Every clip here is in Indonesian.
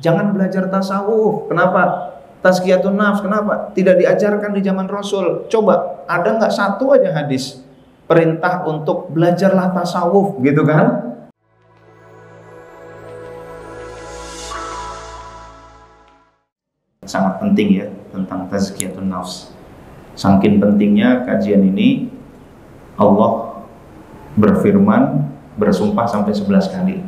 Jangan belajar tasawuf. Kenapa? Tazkiyatun nafs. Kenapa? Tidak diajarkan di zaman Rasul. Coba, ada nggak satu aja hadis perintah untuk belajarlah tasawuf, gitu kan? Sangat penting ya tentang tazkiyatun nafs. Saking pentingnya kajian ini, Allah berfirman, bersumpah sampai 11 kali.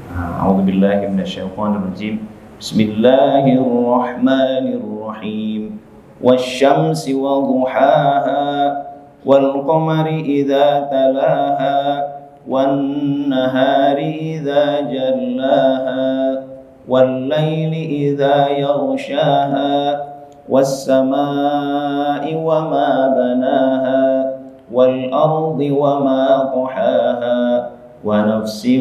A'udzubillahi minasyaitonirrajim. Bismillahirrahmanirrahim. Wasyamsi wa duhaha wal qamari idza talaha wan nahari idza jallaha wal laili idza yaghshaha was samaa'i wa ma banaha wal ardi wa ma tahaha wa nafsin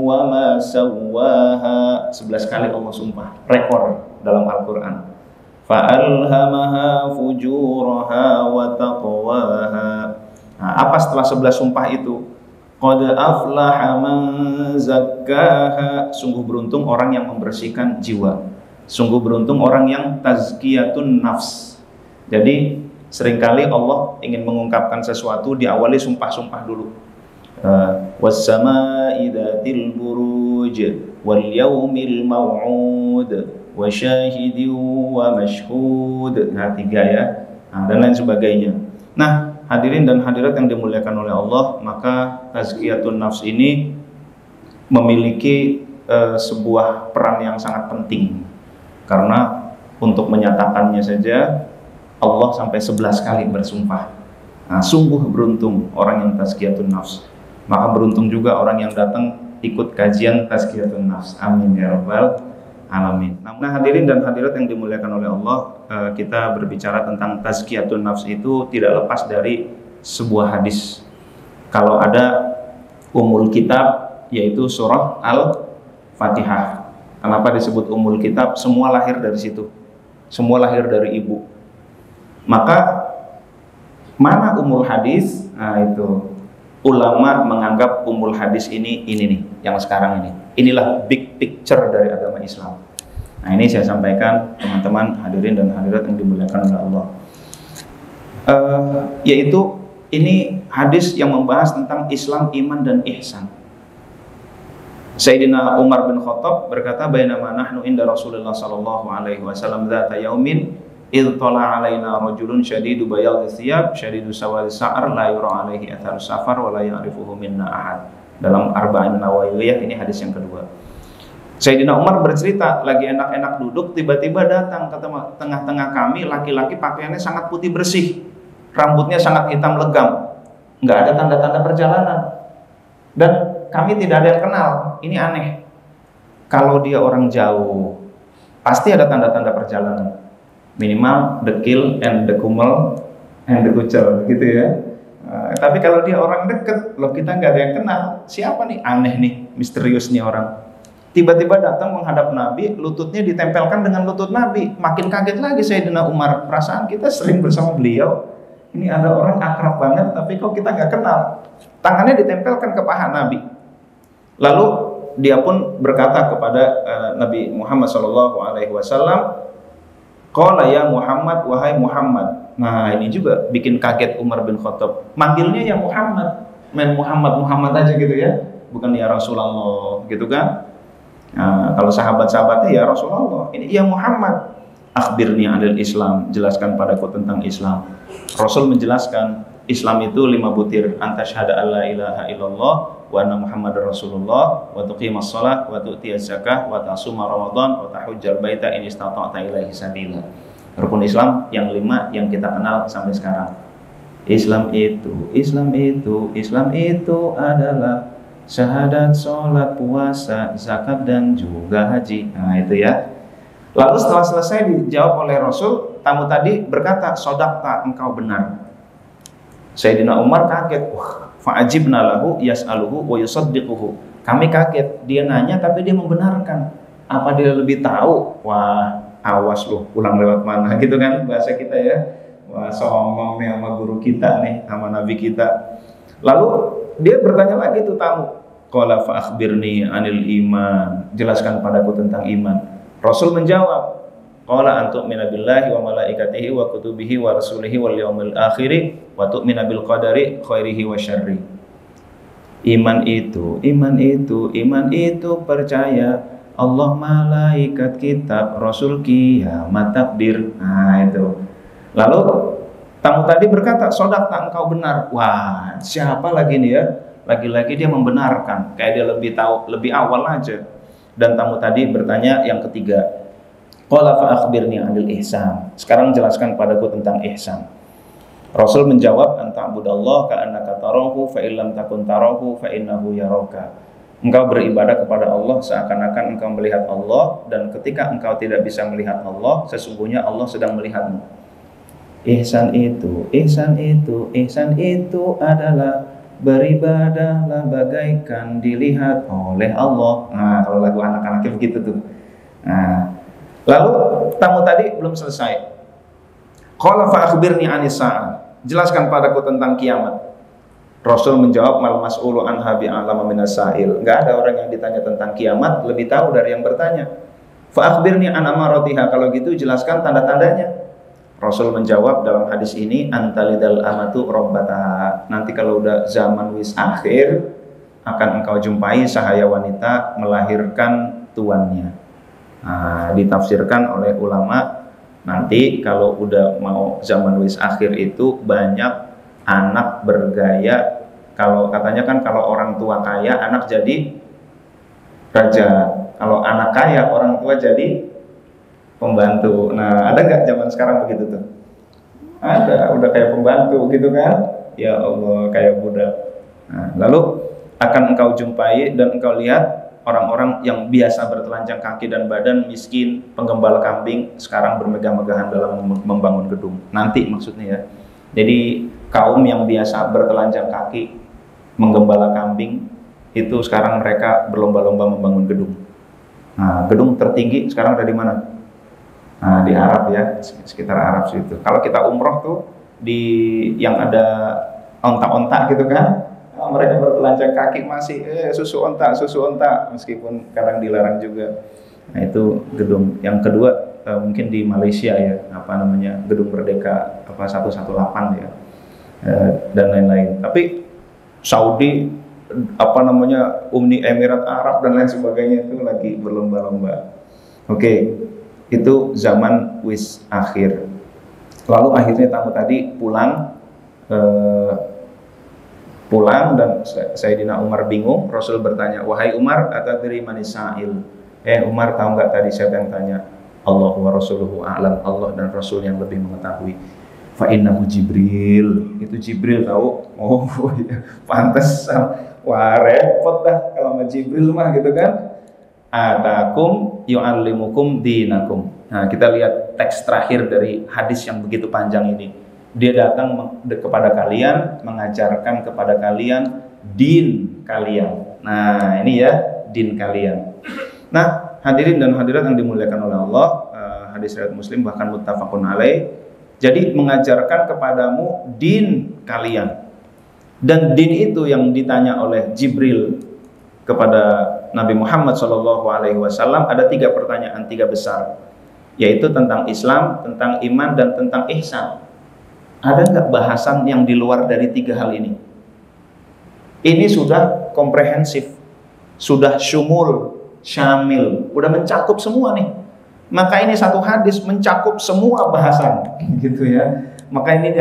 wa ma sawwaha. 11 kali Allah sumpah, rekor dalam Al-Quran. Fa'alhamaha fujuraha wa taqwaha. Nah, apa setelah 11 sumpah itu? Qad aflaha man zakkaha. Sungguh beruntung orang yang membersihkan jiwa. Sungguh beruntung orang yang tazkiyatun nafs. Jadi seringkali Allah ingin mengungkapkan sesuatu diawali sumpah-sumpah dulu. Was-samaa'i dzatil buruj wal yaumil maw'ud wa syahidin wa mashhud. Nah, 3 ya. Nah, dan lain sebagainya. Nah, hadirin dan hadirat yang dimuliakan oleh Allah, maka tazkiyatun nafs ini memiliki sebuah peran yang sangat penting. Karena untuk menyatakannya saja Allah sampai 11 kali bersumpah. Nah, sungguh beruntung orang yang tazkiyatun nafs. Maka beruntung juga orang yang datang ikut kajian tazkiyatun nafs. Amin ya rabbal alamin. Nah, hadirin dan hadirat yang dimuliakan oleh Allah, kita berbicara tentang tazkiyatun nafs itu tidak lepas dari sebuah hadis. Kalau ada umul kitab, yaitu surah Al-Fatihah. Kenapa disebut umul kitab? Semua lahir dari situ. Semua lahir dari ibu. Maka mana umul hadis? Nah, itu ulama menganggap umul hadis ini nih yang sekarang ini. Inilah big picture dari agama Islam. Nah, ini saya sampaikan teman-teman hadirin dan hadirat yang dimuliakan oleh Allah. Yaitu ini hadis yang membahas tentang Islam, iman dan ihsan. Sayyidina Umar bin Khattab berkata, "Bainama nahnu inda Rasulullah sallallahu alaihi wasallam dzata yaumin idh tala alaina rajulun syadidu bayadhi thiyab syadidu sawadi sa'ar la yura alaihi atharu safar wa la ya'rifuhu minna ahad." Dalam Arba'in Nawawiyah, ini hadis yang kedua. Sayyidina Umar bercerita, lagi enak-enak duduk, tiba-tiba datang ke tengah-tengah kami laki-laki pakaiannya sangat putih bersih, rambutnya sangat hitam legam, nggak ada tanda-tanda perjalanan, dan kami tidak ada yang kenal. Ini aneh. Kalau dia orang jauh, pasti ada tanda-tanda perjalanan. Minimal dekil and dekumel and dekucel, gitu ya. Tapi kalau dia orang deket, loh kita nggak ada yang kenal. Siapa nih? Aneh nih, misterius nih orang. Tiba-tiba datang menghadap Nabi, lututnya ditempelkan dengan lutut Nabi. Makin kaget lagi Sayyidina Umar. Perasaan kita sering bersama beliau. Ini ada orang akrab banget, tapi kok kita nggak kenal. Tangannya ditempelkan ke paha Nabi. Lalu dia pun berkata kepada Nabi Muhammad SAW, "Qala ya Muhammad, wahai Muhammad." Nah, ini juga bikin kaget Umar bin Khattab. Manggilnya ya Muhammad, main Muhammad aja gitu ya, bukan ya Rasulullah gitu kan. Nah, kalau sahabat-sahabatnya ya Rasulullah, ini ya Muhammad. Akhbirni anil Islam, jelaskan padaku tentang Islam. Rasul menjelaskan Islam itu 5 butir. Anta syahada alla ilaha illallah wa anna Muhammadar Rasulullah wa tuqimas shalah wa tu'tiyaz zakah wa tasuma Ramadan wa tahujjal baita in istata'ta ilaihi sabila. Rukun Islam yang 5 yang kita kenal sampai sekarang. Islam itu adalah syahadat, sholat, puasa, zakat, dan juga haji. Nah, itu ya. Lalu setelah selesai dijawab oleh Rasul, tamu tadi berkata, "Shadaqta, engkau benar." Sayyidina Umar kaget. Fa'ajibna lahu yas'aluhu wa yusaddiquhu. Kami kaget, dia nanya tapi dia membenarkan. Apa dia lebih tahu? Wah, awas loh, pulang lewat mana gitu kan bahasa kita ya. Wah, songong nih sama guru kita nih, sama nabi kita. Lalu dia bertanya lagi tuh tamu, Qala fa akhbirni anil iman. Jelaskan padaku tentang iman. Rasul menjawab, qala antu'mina billahi wa malaikatihi wa kutubihi wa rasulihi wal yaumil akhir wa tu'mina bil qadari khairihi wa syarri. Iman itu percaya Allah, malaikat, kitab, rasul, kiamat, takdir. Nah itu. Lalu tamu tadi berkata, sodakta, engkau benar. Wah, siapa lagi nih ya? Lagi-lagi dia membenarkan, kayak dia lebih tahu, lebih awal aja. Dan tamu tadi bertanya yang ketiga, qala fa akhbirni 'anil ihsan. Sekarang jelaskan padaku tentang ihsan. Rasul menjawab, anta'budallaha ka'annaka tarahu fa illam takun tarahu fa innahu yaraka. Engkau beribadah kepada Allah seakan-akan engkau melihat Allah, dan ketika engkau tidak bisa melihat Allah, sesungguhnya Allah sedang melihatmu. Ihsan itu adalah beribadahlah bagaikan dilihat oleh Allah. Nah, kalau lagu anak-anaknya begitu tuh. Nah, lalu tamu tadi belum selesai. Qala fa akhbirni 'anis sa'ah. Jelaskan padaku tentang kiamat. Rasul menjawab, mal mas'ulu anha bi'alama minas sa'il. Enggak ada orang yang ditanya tentang kiamat lebih tahu dari yang bertanya. Fa akhbirni an amaratiha. Kalau gitu jelaskan tanda-tandanya. Rasul menjawab dalam hadis ini, antalidal amatu rabbataha. Nanti kalau udah zaman wis akhir, akan engkau jumpai sahaya wanita melahirkan tuannya. Nah, ditafsirkan oleh ulama, nanti kalau udah mau zaman wis akhir itu banyak anak bergaya. Kalau katanya kan kalau orang tua kaya, anak jadi raja. Kalau anak kaya, orang tua jadi pembantu. Nah, ada nggak zaman sekarang begitu tuh? Ada, udah kayak pembantu gitu kan? Ya Allah, kayak budak. Nah, lalu akan engkau jumpai dan engkau lihat orang-orang yang biasa bertelanjang kaki dan badan, miskin, penggembala kambing, sekarang bermegah-megahan dalam membangun gedung. Nanti maksudnya ya. Jadi kaum yang biasa bertelanjang kaki, menggembala kambing, itu sekarang mereka berlomba-lomba membangun gedung. Nah, gedung tertinggi sekarang ada di mana? Nah, di Arab ya, sekitar Arab situ. Kalau kita umroh tuh di yang ada onta-onta gitu kan, mereka bertelanjang kaki masih susu onta, meskipun kadang dilarang juga. Nah, itu gedung. Yang kedua mungkin di Malaysia ya, apa namanya, Gedung Merdeka apa 118 ya, dan lain-lain. Tapi Saudi, apa namanya, Uni Emirat Arab dan lain sebagainya itu lagi berlomba-lomba. Oke. Itu zaman wis akhir. Lalu akhirnya tamu tadi pulang dan Sayyidina Umar bingung. Rasul bertanya, wahai Umar, atadri manis sa'il? Umar, tahu nggak tadi siapa yang tanya? Allah wa rasuluhu a'lam. Allah dan Rasul yang lebih mengetahui. Fa innahu Jibril. Itu Jibril tahu. Oh ya, pantes. Wah, repot dah kalau sama Jibril mah gitu kan. Atakum yu'allimukum dinakum. Nah, kita lihat teks terakhir dari hadis yang begitu panjang ini. Dia datang kepada kalian, mengajarkan kepada kalian din kalian. Nah, ini ya, din kalian. Nah, hadirin dan hadirat yang dimuliakan oleh Allah, hadis riwayat Muslim bahkan muttafaqun alaih. Jadi mengajarkan kepadamu din kalian. Dan din itu yang ditanya oleh Jibril kepada Nabi Muhammad SAW ada 3 pertanyaan, 3 besar, yaitu tentang Islam, tentang iman, dan tentang ihsan. Ada nggak bahasan yang di luar dari 3 hal ini? Ini sudah komprehensif, sudah syumul, syamil, udah mencakup semua nih. Maka ini satu hadis mencakup semua bahasan, gitu ya. Maka ini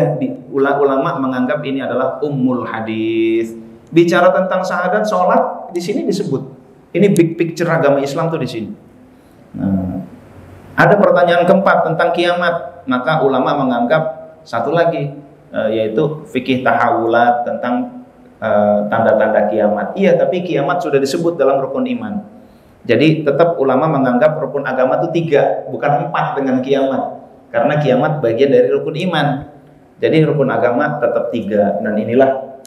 ulama menganggap ini adalah ummul hadis. Bicara tentang syahadat, sholat di sini disebut. Ini big picture agama Islam tuh di sini. Nah, ada pertanyaan keempat tentang kiamat, maka ulama menganggap satu lagi, yaitu fikih tahawulat tentang tanda-tanda kiamat. Iya, tapi kiamat sudah disebut dalam rukun iman. Jadi tetap ulama menganggap rukun agama itu 3, bukan 4 dengan kiamat. Karena kiamat bagian dari rukun iman. Jadi rukun agama tetap 3. Dan inilah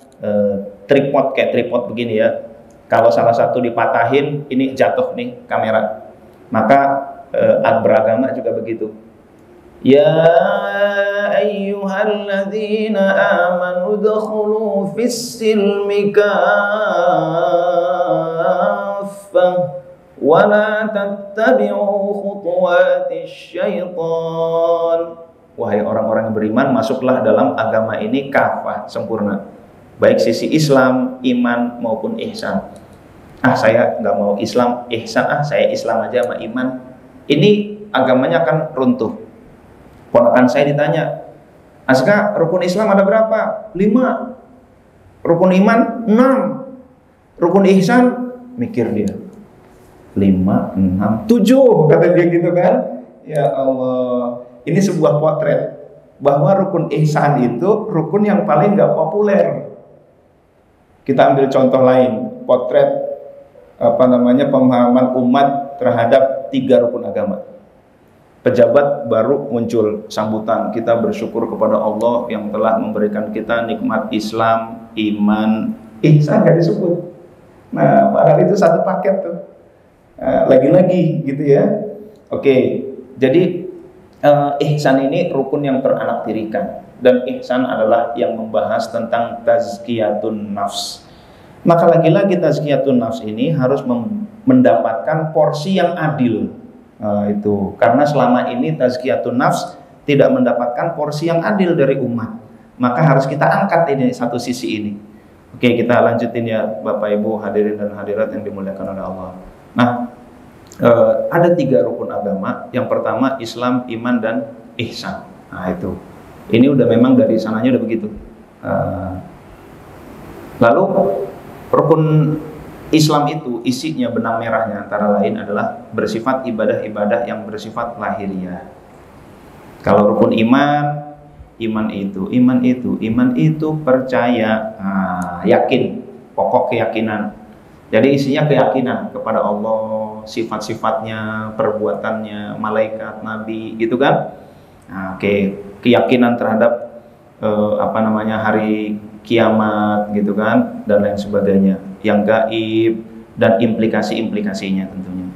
tripod, kayak tripod begini ya. Kalau salah satu dipatahin, ini jatuh nih kamera. Maka beragama juga begitu. Ya ayyuhalladzina amanu udkhulu fis silmi kaffah wa la tattabi'u khutuwatis syaitan. Wahai orang-orang yang beriman, masuklah dalam agama ini kafah, sempurna, baik sisi Islam, iman maupun ihsan. Saya nggak mau Islam, ihsan, saya Islam aja sama iman. Ini agamanya akan runtuh. Ponakan saya ditanya, Aska, rukun Islam ada berapa? 5. Rukun iman 6. Rukun ihsan, mikir dia, 5, 6, 7, kata dia gitu kan. Ya Allah, ini sebuah potret bahwa rukun ihsan itu rukun yang paling nggak populer. Kita ambil contoh lain, potret pemahaman umat terhadap 3 rukun agama. Pejabat baru muncul sambutan, kita bersyukur kepada Allah yang telah memberikan kita nikmat Islam, iman, ihsan nggak disebut. Nah, padahal itu satu paket tuh. Lagi-lagi gitu ya. Oke, jadi ihsan ini rukun yang teranaktirikan, dan ihsan adalah yang membahas tentang tazkiyatun nafs. Maka lagi-lagi tazkiyatun nafs ini harus mendapatkan porsi yang adil. Itu karena selama ini tazkiyatun nafs tidak mendapatkan porsi yang adil dari umat, maka harus kita angkat ini satu sisi ini. Oke, kita lanjutin ya Bapak Ibu hadirin dan hadirat yang dimuliakan oleh Allah. Nah, ada 3 rukun agama. Yang pertama Islam, iman, dan ihsan. Nah itu, ini udah memang dari sananya udah begitu. Lalu rukun Islam itu isinya benang merahnya antara lain adalah bersifat ibadah-ibadah yang bersifat lahiriah. Kalau rukun iman, iman itu percaya, yakin, pokok keyakinan. Jadi isinya keyakinan kepada Allah, sifat-sifatnya, perbuatannya, malaikat, nabi, gitu kan. Keyakinan terhadap hari kiamat, gitu kan, dan lain sebagainya, yang gaib dan implikasi-implikasinya tentunya.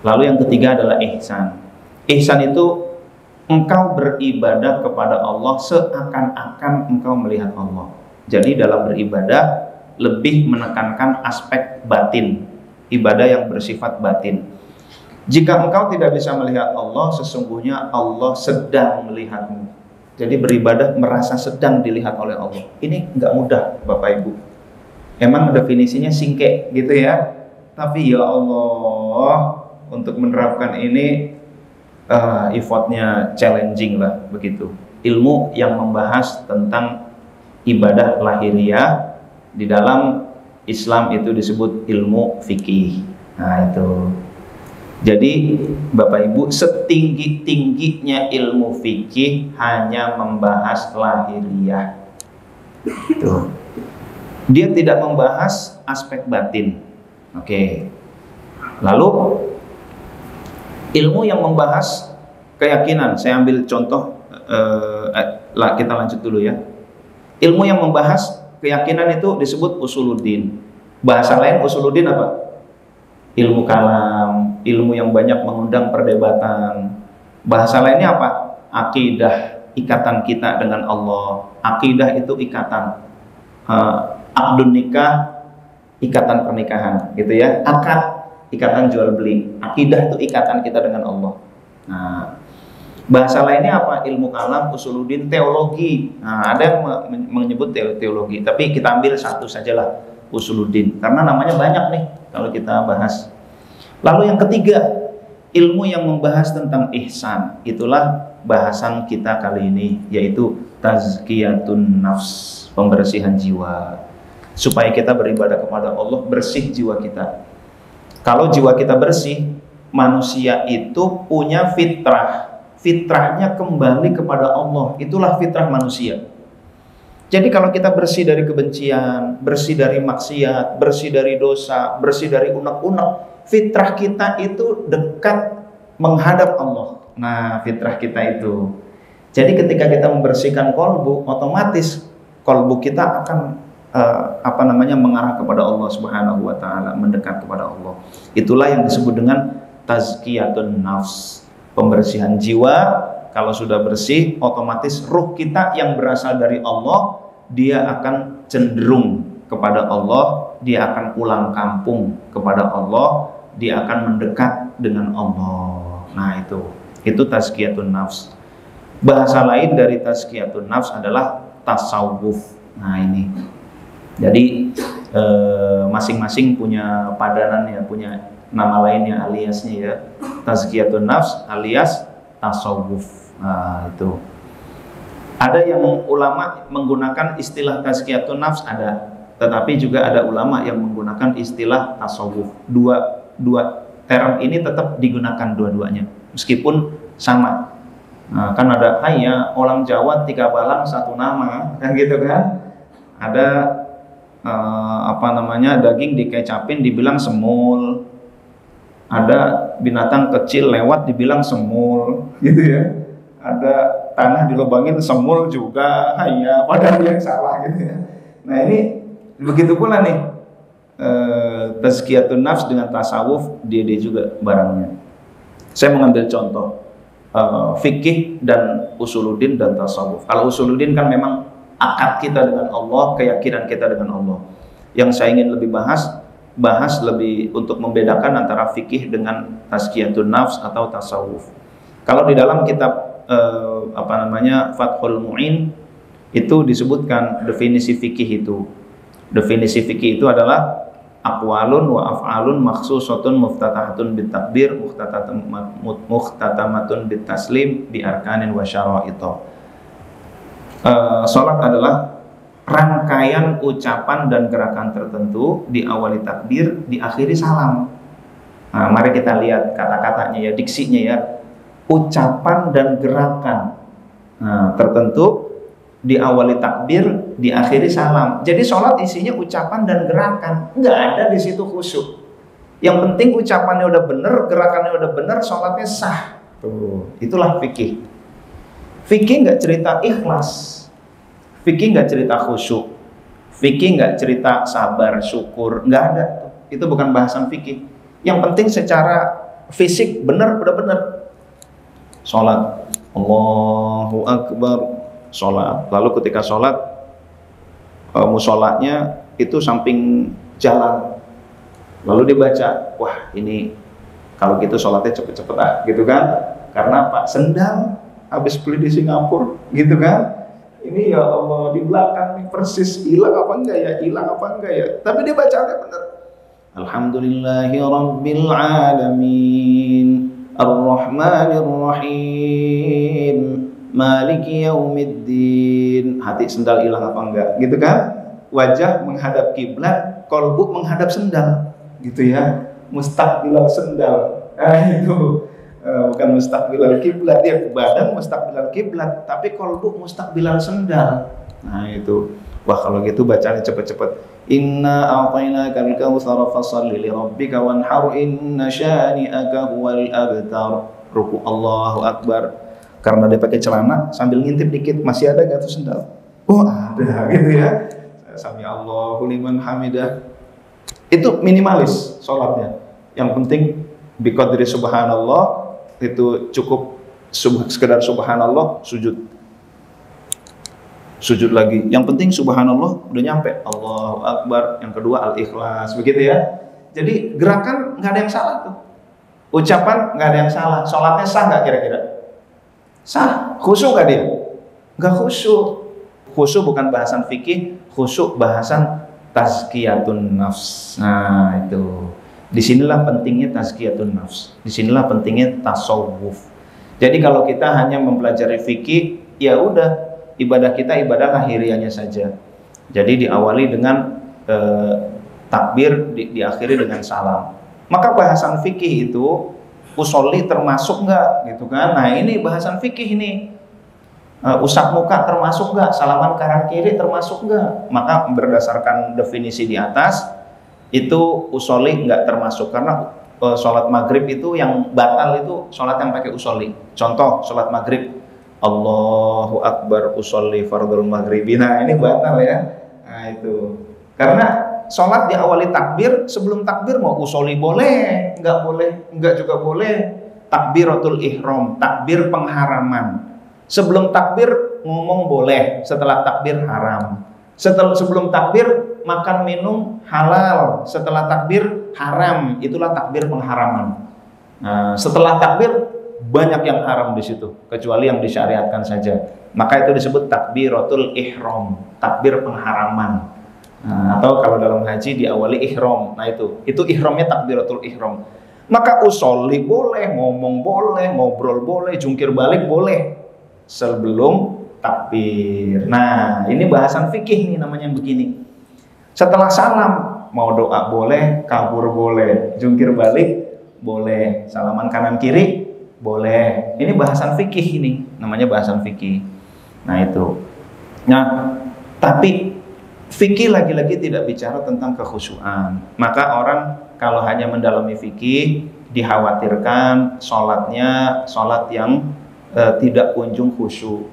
Lalu yang ketiga adalah ihsan. Ihsan itu engkau beribadah kepada Allah seakan-akan engkau melihat Allah. Jadi dalam beribadah lebih menekankan aspek batin, ibadah yang bersifat batin. Jika engkau tidak bisa melihat Allah, sesungguhnya Allah sedang melihatmu. Jadi beribadah merasa sedang dilihat oleh Allah. Ini nggak mudah Bapak Ibu. Emang definisinya singke gitu ya. Tapi ya Allah, untuk menerapkan ini effortnya challenging lah begitu. Ilmu yang membahas tentang ibadah lahiriah di dalam Islam itu disebut ilmu fikih. Nah itu. Jadi Bapak Ibu, setinggi-tingginya ilmu fikih hanya membahas lahiriah. Tuh. Dia tidak membahas aspek batin. Oke. Lalu ilmu yang membahas keyakinan, saya ambil contoh, kita lanjut dulu ya. Ilmu yang membahas keyakinan itu disebut usuluddin. Bahasa lain usuluddin apa? Ilmu kalam, ilmu yang banyak mengundang perdebatan. Bahasa lainnya apa? Akidah, ikatan kita dengan Allah. Akidah itu ikatan. Akdun nikah, ikatan pernikahan, gitu ya. Akad, ikatan jual beli. Akidah itu ikatan kita dengan Allah. Nah, bahasa lainnya apa? Ilmu kalam, usuluddin, teologi. Nah, ada yang menyebut teologi, tapi kita ambil satu sajalah, usuluddin, karena namanya banyak nih kalau kita bahas. Lalu yang ketiga, ilmu yang membahas tentang ihsan. Itulah bahasan kita kali ini, yaitu tazkiyatun nafs, pembersihan jiwa. Supaya kita beribadah kepada Allah, bersih jiwa kita. Kalau jiwa kita bersih, manusia itu punya fitrah. Fitrahnya kembali kepada Allah. Itulah fitrah manusia. Jadi kalau kita bersih dari kebencian, bersih dari maksiat, bersih dari dosa, bersih dari unek-unek, fitrah kita itu dekat menghadap Allah. Nah, fitrah kita itu. Jadi ketika kita membersihkan kolbu, otomatis kolbu kita akan mengarah kepada Allah Subhanahu wa taala, mendekat kepada Allah. Itulah yang disebut dengan tazkiyatun nafs, pembersihan jiwa. Kalau sudah bersih, otomatis ruh kita yang berasal dari Allah, dia akan cenderung kepada Allah, dia akan pulang kampung kepada Allah, dia akan mendekat dengan Allah. Nah itu tazkiyatun nafs. Bahasa lain dari tazkiyatun nafs adalah tasawuf. Nah ini, jadi masing-masing punya padanan ya, punya nama lainnya aliasnya ya. Tazkiyatun nafs alias tasawuf. Nah itu. Ada yang ulama menggunakan istilah tazkiyatun nafs ada, tetapi juga ada ulama yang menggunakan istilah tasawuf. Dua term ini tetap digunakan dua-duanya, meskipun sama. Nah, kan ada ya orang Jawa 3 balang 1 nama, kan gitu kan? Ada daging dikecapin dibilang semul, ada binatang kecil lewat dibilang semul, gitu ya. Ada tanah dilubangin semul juga, ya padahal yang salah gitu ya. Nah ini begitu pula nih tazkiyatun nafs dengan tasawuf, dia juga barangnya. Saya mengambil contoh fikih dan usuluddin dan tasawuf. Kalau usuluddin kan memang akad kita dengan Allah, keyakinan kita dengan Allah. Yang saya ingin lebih bahas lebih untuk membedakan antara fikih dengan tazkiyatun nafs atau tasawuf. Kalau di dalam kitab Fathul Mu'in itu disebutkan definisi fikih itu. Definisi fikih itu adalah aqwalun wa af'alun makhsusatun muftatahatun bitakbir muhtatamatun bitaslim bi arkanin wa syara'ita. Salat adalah rangkaian ucapan dan gerakan tertentu, diawali takbir, diakhiri salam. Nah, mari kita lihat kata-katanya ya, diksinya ya. Ucapan dan gerakan tertentu, diawali takbir, diakhiri salam. Jadi sholat isinya ucapan dan gerakan, nggak ada di situ khusyuk. Yang penting ucapannya udah bener, gerakannya udah bener, sholatnya sah. Tuh, itulah fikih. Fikih nggak cerita ikhlas, fikih nggak cerita khusyuk, fikih nggak cerita sabar, syukur, nggak ada. Itu bukan bahasan fikih. Yang penting secara fisik bener, udah bener. Sholat, Allahu Akbar, sholat. Lalu ketika sholat, musolanya itu samping jalan. Lalu dia baca, wah ini kalau gitu sholatnya cepet-cepet gitu kan? Karena Pak sendal habis beli di Singapura, gitu kan? Ini ya Allah di belakang nih persis, hilang apa enggak ya? Hilang apa enggak ya? Tapi dia bacanya benar. Alhamdulillahi Rabbil Alamin, Ar-Rahmanir Rahim, Maliki Yaumiddin. Hati sendal hilang apa enggak, gitu kan? Wajah menghadap kiblat, kolbu menghadap sendal, gitu ya. Mustaqbilal sendal. Itu bukan mustaqbilal kiblat, dia badan mustaqbilal kiblat, tapi kolbu mustaqbilal sendal. Nah itu. Wah kalau gitu bacanya cepet-cepet. Inna a'tainakal kautsara fasholli li rabbika wanhar inna syani'aka huwal abtar. Ruku Allahu Akbar. Karena dia pakai celana sambil ngintip dikit, masih ada gak tuh sendal? Oh ada gitu ya. Sami Allahu liman hamidah. Itu minimalis sholatnya. Yang penting biqadri subhanallah, itu cukup sekedar subhanallah, sujud lagi. Yang penting subhanallah udah nyampe, Allahu Akbar. Yang kedua al-ikhlas, begitu ya. Jadi gerakan nggak ada yang salah tuh, ucapan nggak ada yang salah. Sholatnya sah nggak kira-kira? Sah. Khusyuk nggak dia? Nggak khusyuk. Khusyuk bukan bahasan fikih, khusyuk bahasan tazkiyatun nafs. Nah itu, disinilah pentingnya tazkiyatun nafs, disinilah pentingnya tasawuf. Jadi kalau kita hanya mempelajari fikih, ya udah ibadah kita ibadah lahiriahnya saja. Jadi diawali dengan takbir, diakhiri dengan salam. Maka bahasan fikih itu usolli termasuk nggak, gitu kan? Nah ini bahasan fikih ini. Usap muka termasuk nggak? Salaman kanan kiri termasuk nggak? Maka berdasarkan definisi di atas itu usolli nggak termasuk, karena sholat maghrib itu yang batal itu sholat yang pakai usolli. Contoh sholat maghrib, Allahu Akbar usolli fardul maghribi. Nah ini batal ya. Nah itu karena sholat diawali takbir, sebelum takbir mau usolli boleh, nggak juga boleh. Takbiratul ihram, takbir pengharaman. Sebelum takbir ngomong boleh, setelah takbir haram. Sebelum takbir makan minum halal, setelah takbir haram, itulah takbir pengharaman. Nah, setelah takbir banyak yang haram di situ, kecuali yang disyariatkan saja. Maka itu disebut takbiratul ihram, takbir pengharaman. Nah, atau kalau dalam haji diawali ihram. Nah itu ihramnya takbiratul ihram. Maka usolli boleh, ngomong boleh, ngobrol boleh, jungkir balik boleh sebelum takbir. Nah, ini bahasan fikih nih namanya begini. Setelah salam, mau doa boleh, kabur boleh, jungkir balik boleh, salaman kanan kiri boleh. Ini bahasan fikih ini, namanya bahasan fikih. Nah itu. Nah, tapi fikih lagi-lagi tidak bicara tentang kekhusyuan. Maka orang kalau hanya mendalami fikih, dikhawatirkan sholat yang tidak kunjung khusyuk.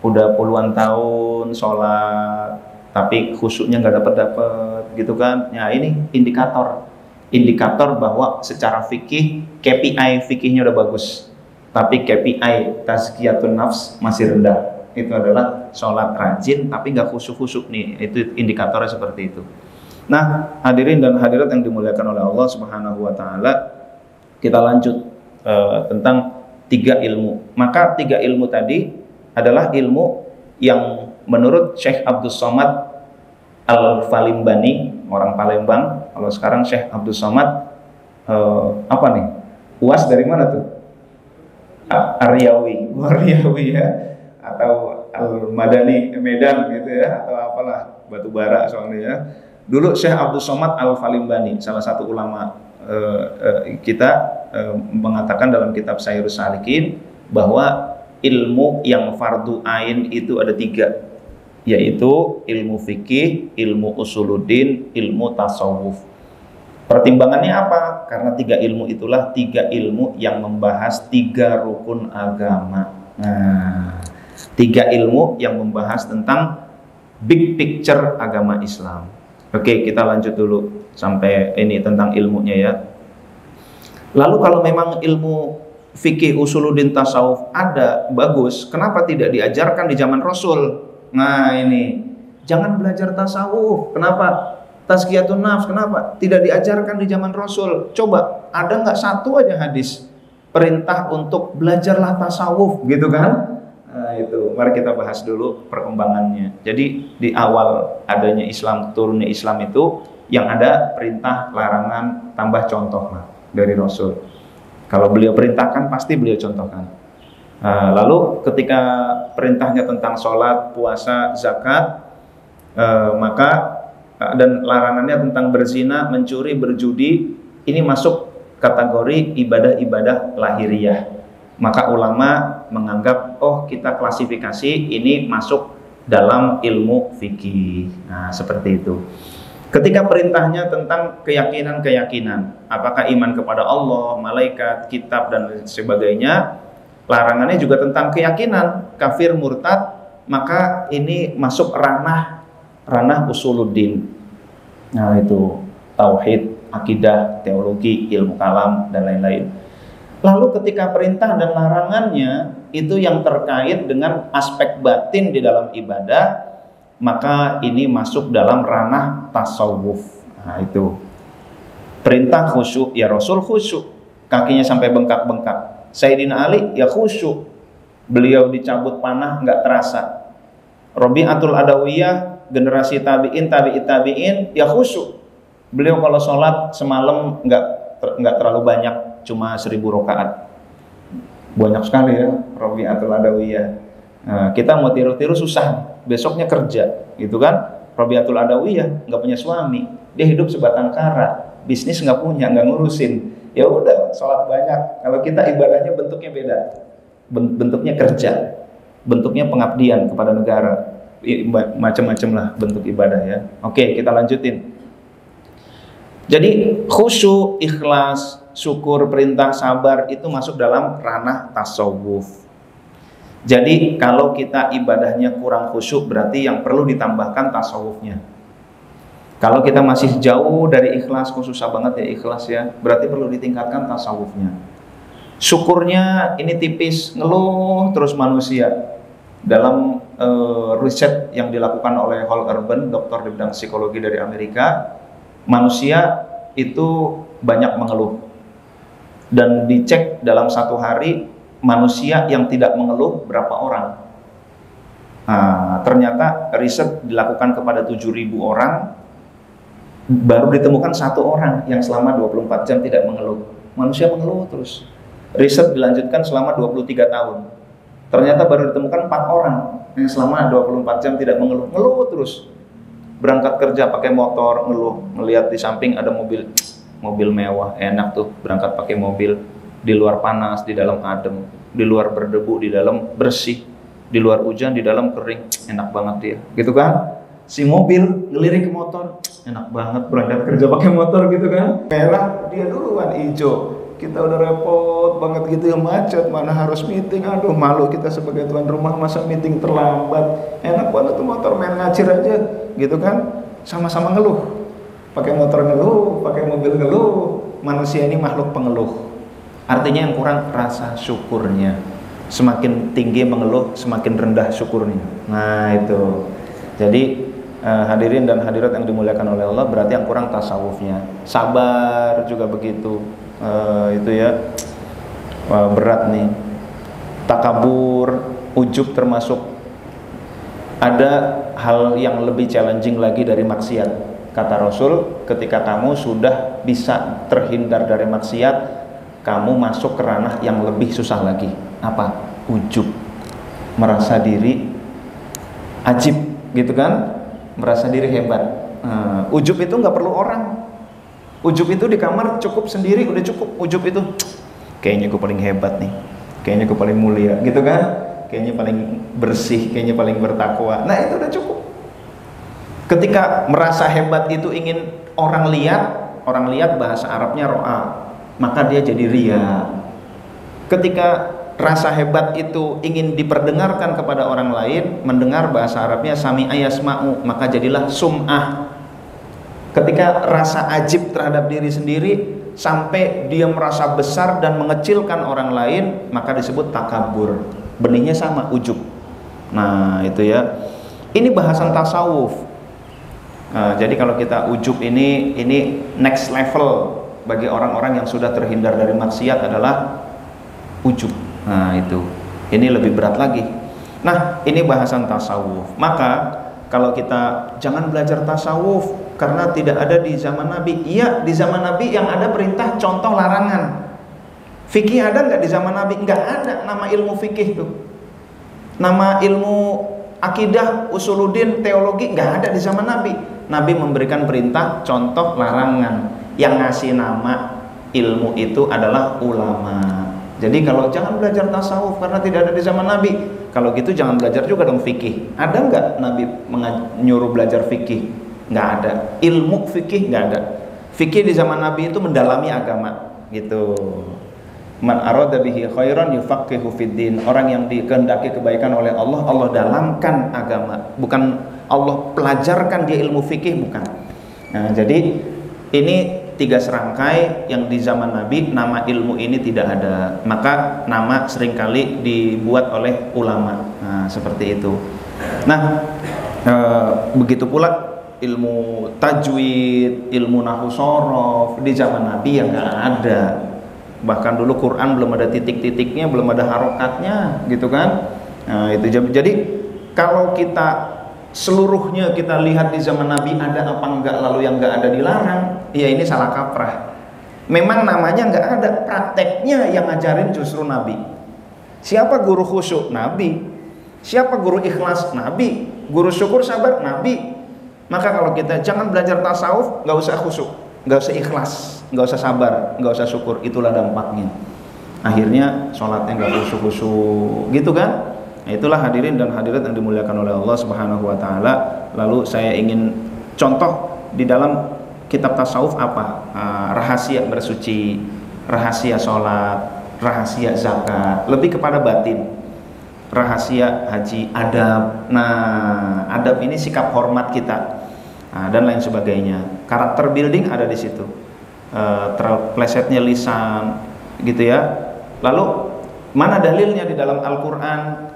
Udah puluhan tahun sholat, tapi khusyuknya nggak dapat gitu kan. Ya ini indikator bahwa secara fikih KPI fikihnya udah bagus, tapi KPI tazkiyatun nafs masih rendah. Itu adalah sholat rajin tapi nggak khusyuk nih, itu indikatornya seperti itu. Nah, hadirin dan hadirat yang dimuliakan oleh Allah Subhanahu wa taala, kita lanjut tentang 3 ilmu. Maka 3 ilmu tadi adalah ilmu yang menurut Syekh Abdul Somad Al-Falimbani, orang Palembang. Kalau sekarang Syekh Abdul Somad apa nih? UAS dari mana tuh? Aryawi ya, atau Al-Madani Medan gitu ya, atau apalah, batu bara soalnya ya. Dulu Syekh Abdul Somad Al-Falimbani, salah satu ulama kita mengatakan dalam kitab Sayyidus Salikin bahwa ilmu yang fardu ain itu ada 3, yaitu ilmu fikih, ilmu usuluddin, ilmu tasawuf. Pertimbangannya apa? Karena 3 ilmu itulah 3 ilmu yang membahas 3 rukun agama. Nah, 3 ilmu yang membahas tentang big picture agama Islam. Oke, kita lanjut dulu sampai ini tentang ilmunya ya. Lalu kalau memang ilmu fikih, usuluddin, tasawuf ada, bagus, kenapa tidak diajarkan di zaman Rasul? Nah ini, jangan belajar tasawuf, kenapa? Tazkiyatun nafs, kenapa? Tidak diajarkan di zaman Rasul. Coba, ada nggak satu aja hadis perintah untuk belajarlah tasawuf gitu kan? Nah itu, mari kita bahas dulu perkembangannya. Jadi di awal adanya Islam, turunnya Islam itu yang ada perintah, larangan, tambah contoh lah dari Rasul. Kalau beliau perintahkan pasti beliau contohkan. Lalu ketika perintahnya tentang sholat, puasa, zakat, maka dan larangannya tentang berzina, mencuri, berjudi, ini masuk kategori ibadah-ibadah lahiriah. Maka ulama menganggap, oh kita klasifikasi ini masuk dalam ilmu fikih. Nah seperti itu. Ketika perintahnya tentang keyakinan-keyakinan, apakah iman kepada Allah, malaikat, kitab dan sebagainya, larangannya juga tentang keyakinan, kafir, murtad, maka ini masuk ranah usuluddin. Nah itu tauhid, akidah, teologi, ilmu kalam dan lain-lain. Lalu ketika perintah dan larangannya itu yang terkait dengan aspek batin di dalam ibadah, maka ini masuk dalam ranah tasawuf. Nah itu perintah khusyuk, ya Rasul khusyuk, kakinya sampai bengkak-bengkak. Sayyidina Ali ya khusyuk, beliau dicabut panah nggak terasa. Rabi'atul Adawiyah, generasi tabi'in ya khusyuk, beliau kalau sholat semalam nggak terlalu banyak, cuma 1000 rakaat. Banyak sekali ya Rabi'atul Adawiyah. Nah, kita mau tiru-tiru susah, besoknya kerja gitu kan. Rabi'atul Adawiyah nggak punya suami, dia hidup sebatang kara, bisnis nggak punya, nggak ngurusin, ya udah sholat banyak. Kalau kita ibadahnya bentuknya beda, bentuknya kerja, bentuknya pengabdian kepada negara, macam-macam lah bentuk ibadah ya. Oke, kita lanjutin. Jadi khusyuk, ikhlas, syukur, perintah, sabar itu masuk dalam ranah tasawuf. Jadi kalau kita ibadahnya kurang khusyuk, berarti yang perlu ditambahkan tasawufnya. Kalau kita masih jauh dari ikhlas, kok susah banget ya ikhlas ya, berarti perlu ditingkatkan tasawufnya. Syukurnya ini tipis, ngeluh terus manusia. Dalam riset yang dilakukan oleh Hal Urban, dokter di bidang psikologi dari Amerika, manusia itu banyak mengeluh. Dan dicek dalam satu hari manusia yang tidak mengeluh berapa orang. Ternyata riset dilakukan kepada 7.000 orang, baru ditemukan 1 orang yang selama 24 jam tidak mengeluh. Manusia mengeluh terus. Riset dilanjutkan selama 23 tahun. Ternyata baru ditemukan 4 orang yang selama 24 jam tidak mengeluh. Ngeluh terus. Berangkat kerja pakai motor, ngeluh. Melihat di samping ada mobil mewah, enak tuh berangkat pakai mobil. Di luar panas, di dalam adem. Di luar berdebu, di dalam bersih. Di luar hujan, di dalam kering. Enak banget dia, gitu kan? Si mobil ngelirik ke motor, enak banget berangkat kerja pakai motor, gitu kan? Merah, dia duluan hijau. Kita udah repot banget gitu ya, macet, mana harus meeting, aduh malu kita sebagai tuan rumah masa meeting terlambat. Enak banget tuh motor, main ngacir aja, gitu kan? Sama-sama ngeluh, pakai motor ngeluh, pakai mobil ngeluh. Manusia ini makhluk pengeluh. Artinya yang kurang rasa syukurnya. Semakin tinggi mengeluh, semakin rendah syukurnya. Nah itu. Jadi hadirin dan hadirat yang dimuliakan oleh Allah, berarti yang kurang tasawufnya. Sabar juga begitu. Itu ya, berat nih. Takabur, ujub termasuk. Ada hal yang lebih challenging lagi dari maksiat. Kata Rasul, ketika kamu sudah bisa terhindar dari maksiat, kamu masuk ke ranah yang lebih susah lagi. Apa? Ujub. Merasa diri ajib, gitu kan? Merasa diri hebat. Ujub itu nggak perlu orang. Ujub itu di kamar cukup sendiri, udah cukup. Ujub itu kayaknya gue paling hebat nih, kayaknya gue paling mulia, gitu kan? Kayaknya paling bersih, kayaknya paling bertakwa. Nah itu udah cukup. Ketika merasa hebat itu ingin orang lihat bahasa Arabnya ro'a, maka dia jadi riya. Ketika rasa hebat itu ingin diperdengarkan kepada orang lain, mendengar bahasa Arabnya sami'a yasma'u, maka jadilah sum'ah. Ketika rasa ajib terhadap diri sendiri sampai dia merasa besar dan mengecilkan orang lain, maka disebut takabur. Benihnya sama, ujub. Nah itu ya, ini bahasan tasawuf. Jadi kalau kita ujub ini next level bagi orang-orang yang sudah terhindar dari maksiat adalah ujub. Nah itu, ini lebih berat lagi. Nah ini bahasan tasawuf. Maka kalau kita jangan belajar tasawuf karena tidak ada di zaman Nabi. Iya, di zaman Nabi yang ada perintah, contoh, larangan. Fikih ada nggak di zaman Nabi? Nggak ada nama ilmu fikih tuh. Nama ilmu akidah, usuluddin, teologi nggak ada di zaman Nabi. Nabi memberikan perintah, contoh, larangan. Yang ngasih nama ilmu itu adalah ulama. Jadi kalau jangan belajar tasawuf karena tidak ada di zaman Nabi. Kalau gitu jangan belajar juga dong fikih. Ada nggak Nabi menyuruh belajar fikih? Nggak ada. Ilmu fikih nggak ada. Fikih di zaman Nabi itu mendalami agama, gitu. Man arada bihi khairan yufaqihu fiddin. Orang yang dikehendaki kebaikan oleh Allah, Allah dalamkan agama. Bukan Allah pelajarkan dia ilmu fikih, bukan. Nah, jadi ini 3 serangkai yang di zaman Nabi nama ilmu ini tidak ada. Maka nama seringkali dibuat oleh ulama. Nah, seperti itu. Nah, begitu pula ilmu tajwid, ilmu nahwu shorof di zaman Nabi yang nggak ada. Bahkan dulu Quran belum ada titik-titiknya, belum ada harokatnya, gitu kan? Nah, itu jadi kalau kita seluruhnya kita lihat di zaman Nabi ada apa enggak, lalu yang enggak ada dilarang, ya ini salah kaprah. Memang namanya enggak ada, prakteknya yang ngajarin justru Nabi. Siapa guru khusyuk? Nabi. Siapa guru ikhlas? Nabi. Guru syukur sabar? Nabi. Maka kalau kita jangan belajar tasawuf, enggak usah khusyuk, enggak usah ikhlas, enggak usah sabar, enggak usah syukur, itulah dampaknya. Akhirnya sholatnya enggak khusyuk-khusyuk, gitu kan? Nah, itulah hadirin dan hadirat yang dimuliakan oleh Allah Subhanahu wa taala. Lalu saya ingin contoh di dalam kitab tasawuf apa? Rahasia bersuci, rahasia sholat, rahasia zakat, lebih kepada batin. Rahasia haji, adab. Nah, adab ini sikap hormat kita. Nah, dan lain sebagainya. Karakter building ada di situ. Terplesetnya lisan, gitu ya. Lalu mana dalilnya di dalam Al-Qur'an?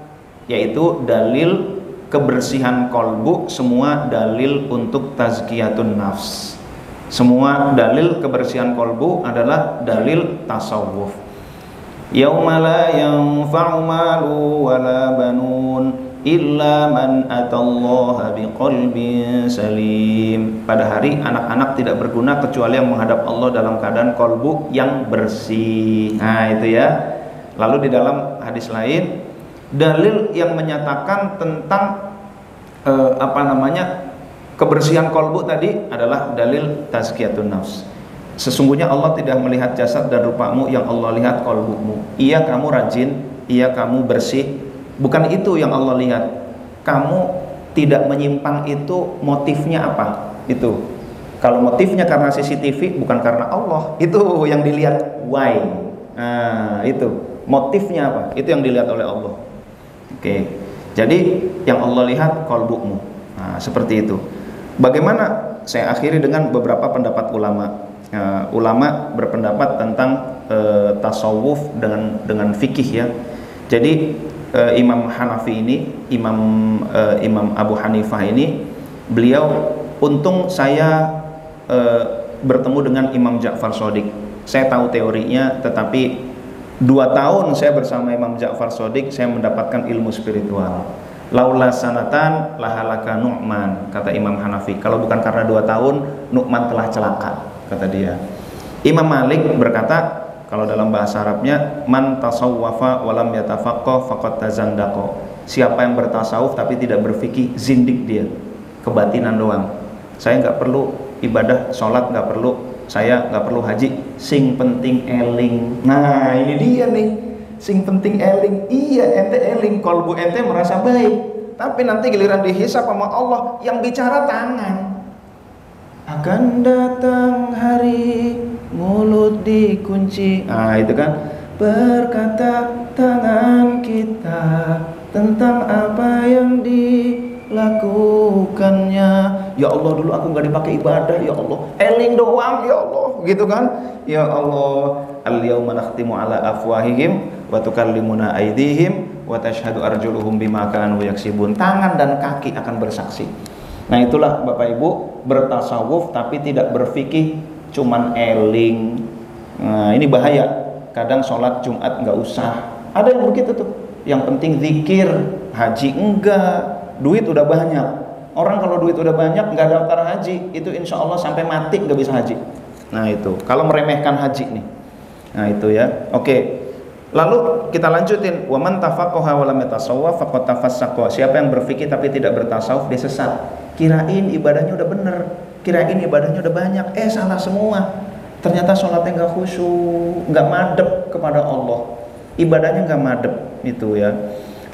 Yaitu dalil kebersihan kolbu, semua dalil untuk tazkiyatun nafs. Semua dalil kebersihan kolbu adalah dalil tasawuf. Yauma la yanfa'u malu wala banun illa man atallaha biqalbin salim. Pada hari anak-anak tidak berguna kecuali yang menghadap Allah dalam keadaan kolbu yang bersih. Nah itu ya. Lalu di dalam hadis lain dalil yang menyatakan tentang kebersihan kolbu tadi adalah dalil tazkiyatun nafs. Sesungguhnya Allah tidak melihat jasad dan rupamu, yang Allah lihat kolbumu. Iya kamu rajin, iya kamu bersih, bukan itu yang Allah lihat. Kamu tidak menyimpang itu motifnya apa? Itu. Kalau motifnya karena CCTV bukan karena Allah, itu yang dilihat. Why? Nah itu motifnya apa? Itu yang dilihat oleh Allah. Oke. Jadi yang Allah lihat kolbumu. Nah seperti itu. Bagaimana? Saya akhiri dengan beberapa pendapat ulama. Ulama berpendapat tentang tasawuf dengan fikih ya. Jadi Imam Hanafi ini, Imam Abu Hanifah ini, beliau, untung saya bertemu dengan Imam Ja'far Shadiq. Saya tahu teorinya, tetapi 2 tahun saya bersama Imam Ja'far Shadiq, saya mendapatkan ilmu spiritual. Laula sanatan lahalaka Nu'man, kata Imam Hanafi. Kalau bukan karena 2 tahun, Nu'man telah celaka, kata dia. Imam Malik berkata, kalau dalam bahasa Arabnya, man tasawwafa walam yatafaqqah faqad tazandaqa. Siapa yang bertasawuf tapi tidak berfikih, zindik dia, kebatinan doang. Saya nggak perlu ibadah, sholat nggak perlu, saya nggak perlu haji, sing penting eling. Nah ini dia nih, sing penting eling. Iya ente eling, kolbu ente merasa baik, tapi nanti giliran dihisab sama Allah, yang bicara tangan. Akan datang hari mulut dikunci. Nah itu kan, berkata tangan kita tentang apa yang dilakukannya. Ya Allah, dulu aku nggak dipakai ibadah, ya Allah, eling doang, ya Allah, gitu kan. Ya Allah, al-yauma nakhtimu ala afwahihim wa tukallimuna aydihim wa tashhadu arjuluhum bima kanu yaksibun. Tangan dan kaki akan bersaksi. Nah itulah Bapak Ibu, bertasawuf tapi tidak berfikih, cuman eling. Nah ini bahaya. Kadang sholat Jumat nggak usah, ada yang begitu tuh. Yang penting zikir, haji enggak, duit udah banyak. Orang kalau duit udah banyak nggak daftar haji, itu insya Allah sampai mati nggak bisa haji. Nah itu kalau meremehkan haji nih. Nah itu ya. Oke. Lalu kita lanjutin, wa man tafaqqaha wa lam yatasawwaf faqad tafassaqa. Siapa yang berfikih tapi tidak bertasawuf, dia sesat. Kirain ibadahnya udah bener, kirain ibadahnya udah banyak, salah semua. Ternyata sholatnya nggak khusyuk, nggak madep kepada Allah, ibadahnya nggak madep. Itu ya.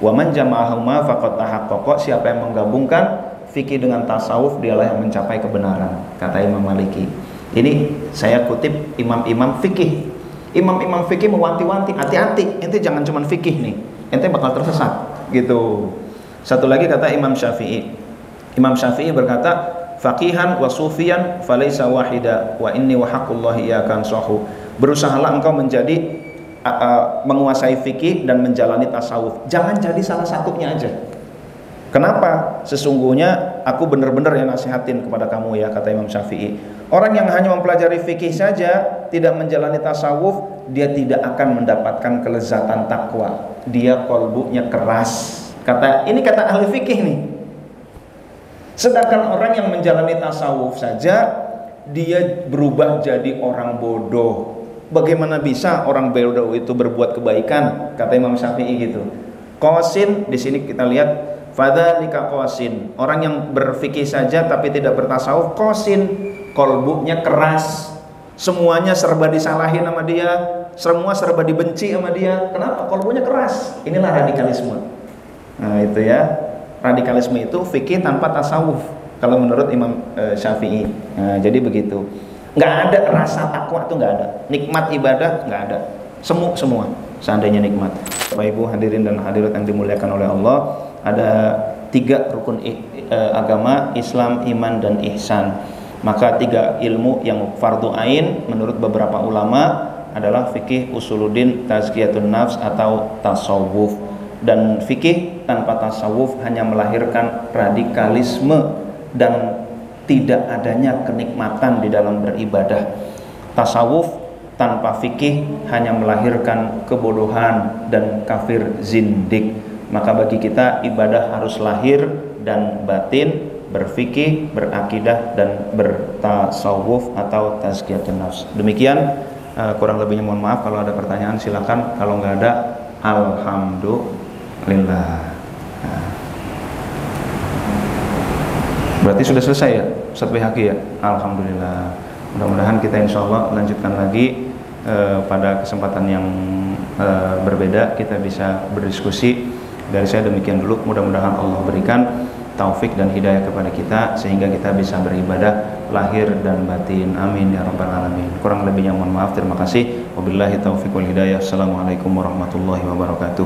Wa man jama'ahuma faqad tahaqqaqa. Siapa yang menggabungkan fikih dengan tasawuf, dialah yang mencapai kebenaran, kata Imam Maliki. Ini saya kutip imam-imam fikih. Imam-imam fikih mewanti-wanti, hati-hati, ente jangan cuma fikih nih, ente bakal tersesat gitu. Satu lagi kata Imam Syafi'i. Imam Syafi'i berkata, faqihan wa sufiyan falaysa wahida wa inni wa haqqullahi iyakan sahu. Berusahalah engkau menjadi menguasai fikih dan menjalani tasawuf. Jangan jadi salah satunya aja. Kenapa? Sesungguhnya aku benar-benar yang nasihatin kepada kamu ya, kata Imam Syafi'i. Orang yang hanya mempelajari fikih saja, tidak menjalani tasawuf, dia tidak akan mendapatkan kelezatan takwa. Dia kolbunya keras. Ini kata ahli fikih nih. Sedangkan orang yang menjalani tasawuf saja, dia berubah jadi orang bodoh. Bagaimana bisa orang bodoh itu berbuat kebaikan? Kata Imam Syafi'i gitu. Qasin, di sini kita lihat, fadzalika qasin. Orang yang berfikih saja tapi tidak bertasawuf, qasin, kolbunya keras. Semuanya serba disalahin sama dia, semua serba dibenci sama dia. Kenapa? Kolbunya keras. Inilah radikalisme. Nah itu ya, radikalisme itu fikih tanpa tasawuf kalau menurut Imam Syafi'i. Nah jadi begitu. Nggak ada rasa takwa, itu nggak ada. Nikmat ibadah nggak ada. Semua seandainya nikmat. Bapak Ibu hadirin dan hadirat yang dimuliakan oleh Allah, ada 3 rukun agama, Islam, iman, dan ihsan. Maka 3 ilmu yang fardu ain menurut beberapa ulama adalah fikih, usuluddin, tazkiyatun nafs atau tasawuf. Dan fikih tanpa tasawuf hanya melahirkan radikalisme dan tidak adanya kenikmatan di dalam beribadah. Tasawuf tanpa fikih hanya melahirkan kebodohan dan kafir zindik. Maka bagi kita ibadah harus lahir dan batin, berfikih, berakidah, dan bertasawuf atau tazkiyatun nafs. Demikian, kurang lebihnya mohon maaf. Kalau ada pertanyaan silakan, kalau nggak ada alhamdulillah. Berarti sudah selesai ya Ustaz Baihaqi ya? Alhamdulillah. Mudah-mudahan kita insya Allah lanjutkan lagi pada kesempatan yang berbeda, kita bisa berdiskusi. Dari saya demikian dulu, mudah-mudahan Allah berikan taufik dan hidayah kepada kita sehingga kita bisa beribadah lahir dan batin. Amin ya rabbal alamin. Kurang lebihnya mohon maaf. Terima kasih. Wabillahi taufiq wal hidayah. Assalamualaikum warahmatullahi wabarakatuh.